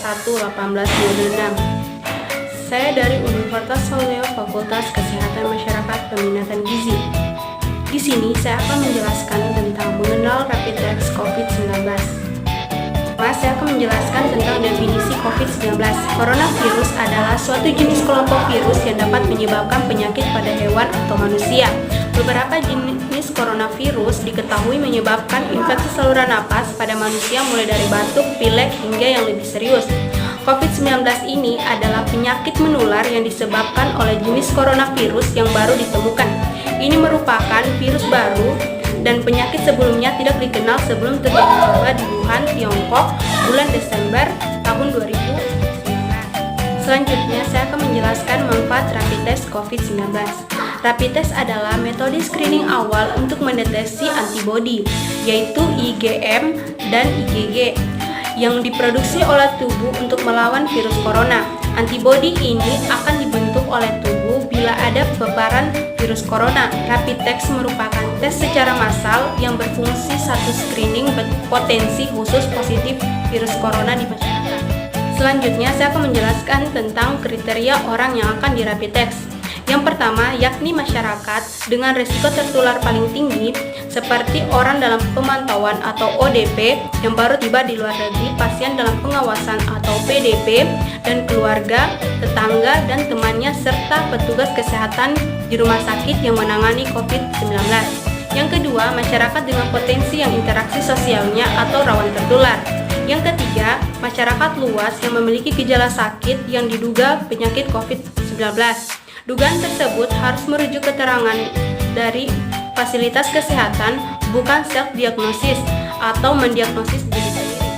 1/1826. Saya dari Universitas Soleo Fakultas Kesehatan Masyarakat Peminatan Gizi. Di sini saya akan menjelaskan tentang mengenal rapid test COVID-19. Saya akan menjelaskan tentang definisi COVID-19. Coronavirus adalah suatu jenis kelompok virus yang dapat menyebabkan penyakit pada hewan atau manusia. Beberapa jenis coronavirus diketahui menyebabkan infeksi saluran napas pada manusia mulai dari batuk, pilek, hingga yang lebih serius. COVID-19 ini adalah penyakit menular yang disebabkan oleh jenis coronavirus yang baru ditemukan. Ini merupakan virus baru dan penyakit sebelumnya tidak dikenal sebelum terjadi wabah di Wuhan, Tiongkok, bulan Desember tahun 2009. Selanjutnya, saya akan menjelaskan manfaat rapid test COVID-19. Rapid test adalah metode screening awal untuk mendeteksi antibodi, yaitu IgM dan IgG, yang diproduksi oleh tubuh untuk melawan virus corona. Antibodi ini akan dibentuk oleh tubuh bila ada paparan virus corona. Rapid test merupakan tes secara massal yang berfungsi satu screening potensi khusus positif virus corona di masyarakat. Selanjutnya, saya akan menjelaskan tentang kriteria orang yang akan di rapid test. Yang pertama, yakni masyarakat dengan risiko tertular paling tinggi, seperti orang dalam pemantauan atau ODP yang baru tiba di luar negeri, pasien dalam pengawasan atau PDP, dan keluarga, tetangga, dan temannya, serta petugas kesehatan di rumah sakit yang menangani COVID-19. Yang kedua, masyarakat dengan potensi yang interaksi sosialnya atau rawan tertular. Yang ketiga, masyarakat luas yang memiliki gejala sakit yang diduga penyakit COVID-19. Dugaan tersebut harus merujuk keterangan dari fasilitas kesehatan, bukan self-diagnosis atau mendiagnosis diri sendiri.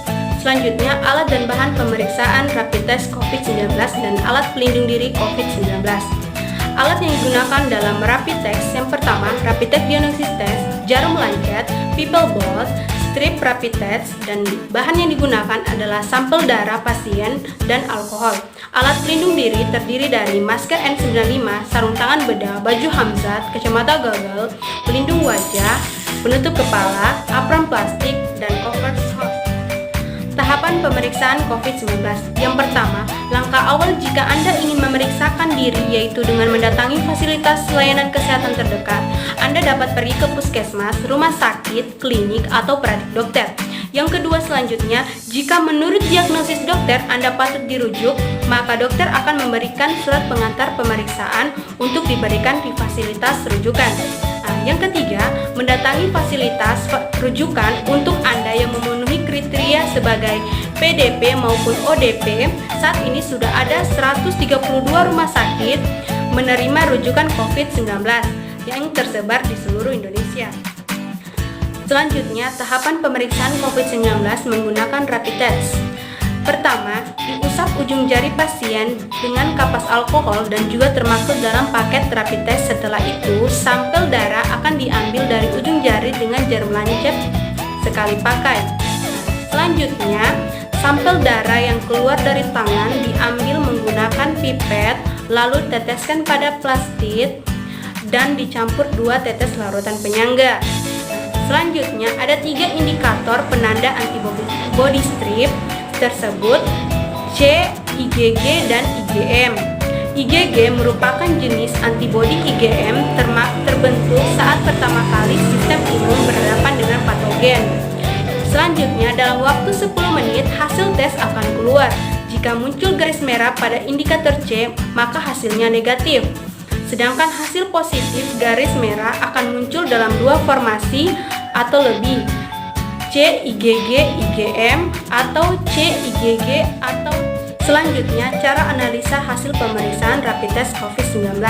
Selanjutnya, alat dan bahan pemeriksaan rapid test COVID-19 dan alat pelindung diri COVID-19. Alat yang digunakan dalam rapid test yang pertama, rapid test diagnosis test, jarum lancet, people ball, strip rapid test, dan bahan yang digunakan adalah sampel darah pasien dan alkohol. Alat pelindung diri terdiri dari masker N95, sarung tangan bedah, baju hamzat, kacamata gagal, pelindung wajah, penutup kepala, apron plastik, dan cover house. Tahapan pemeriksaan COVID-19. Yang pertama, langkah awal jika Anda ingin memeriksakan diri yaitu dengan mendatangi fasilitas layanan kesehatan terdekat. Anda dapat pergi ke puskesmas, rumah sakit, klinik, atau pradik dokter. Yang kedua, selanjutnya, jika menurut diagnosis dokter Anda patut dirujuk, maka dokter akan memberikan surat pengantar pemeriksaan untuk diberikan di fasilitas rujukan. Yang ketiga, mendatangi fasilitas rujukan untuk Anda yang memenuhi kriteria sebagai PDP maupun ODP. Saat ini sudah ada 132 rumah sakit menerima rujukan COVID-19 yang tersebar di seluruh Indonesia. Selanjutnya, tahapan pemeriksaan COVID-19 menggunakan rapid test. Pertama, diusap ujung jari pasien dengan kapas alkohol dan juga termasuk dalam paket rapid test. Setelah itu, sampel darah akan diambil dari ujung jari dengan jarum lancet sekali pakai. Selanjutnya, sampel darah yang keluar dari tangan diambil menggunakan pipet, lalu teteskan pada plastik dan dicampur 2 tetes larutan penyangga. Selanjutnya, ada 3 indikator penanda antibody strip tersebut, C, IgG, dan IgM. IgG merupakan jenis antibodi IgM terbentuk saat pertama kali sistem imun berhadapan dengan patogen. Selanjutnya, dalam waktu 10 menit hasil tes akan keluar. Jika muncul garis merah pada indikator C, maka hasilnya negatif. Sedangkan hasil positif garis merah akan muncul dalam 2 formasi atau lebih, C IgG IgM atau C IgG atau. Selanjutnya, cara analisa hasil pemeriksaan rapid test COVID-19.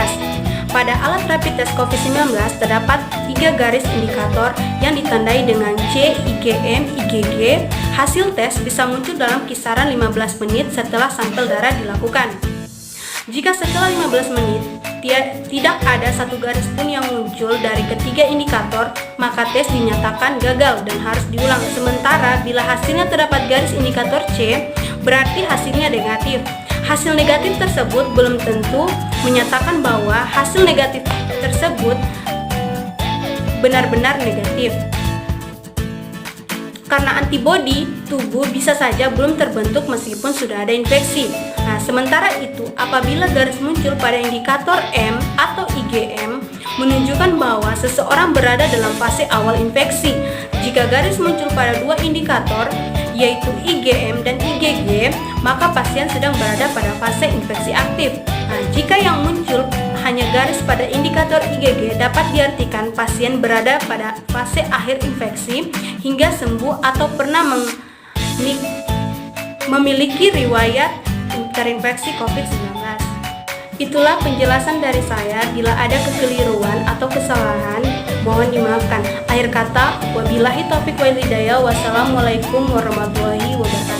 Pada alat rapid test COVID-19 terdapat 3 garis indikator yang ditandai dengan C, IgM, IgG. Hasil tes bisa muncul dalam kisaran 15 menit setelah sampel darah dilakukan. Jika setelah 15 menit tidak ada satu garis pun yang muncul dari ketiga indikator, maka tes dinyatakan gagal dan harus diulang. Sementara bila hasilnya terdapat garis indikator C, berarti hasilnya negatif. Hasil negatif tersebut belum tentu menyatakan bahwa hasil negatif tersebut benar-benar negatif. Karena antibodi tubuh bisa saja belum terbentuk meskipun sudah ada infeksi. Nah, sementara itu, apabila garis muncul pada indikator M atau IgM menunjukkan bahwa seseorang berada dalam fase awal infeksi. Jika garis muncul pada dua indikator, yaitu IgM dan IgG, maka pasien sedang berada pada fase infeksi aktif. Nah, jika yang muncul hanya garis pada indikator IgG, dapat diartikan pasien berada pada fase akhir infeksi hingga sembuh atau pernah memiliki riwayat terinfeksi COVID-19. Itulah penjelasan dari saya. Bila ada kekeliruan atau kesalahan, mohon dimaafkan. Akhir kata, wabillahi taufiq wal hidayah. Wassalamualaikum warahmatullahi wabarakatuh.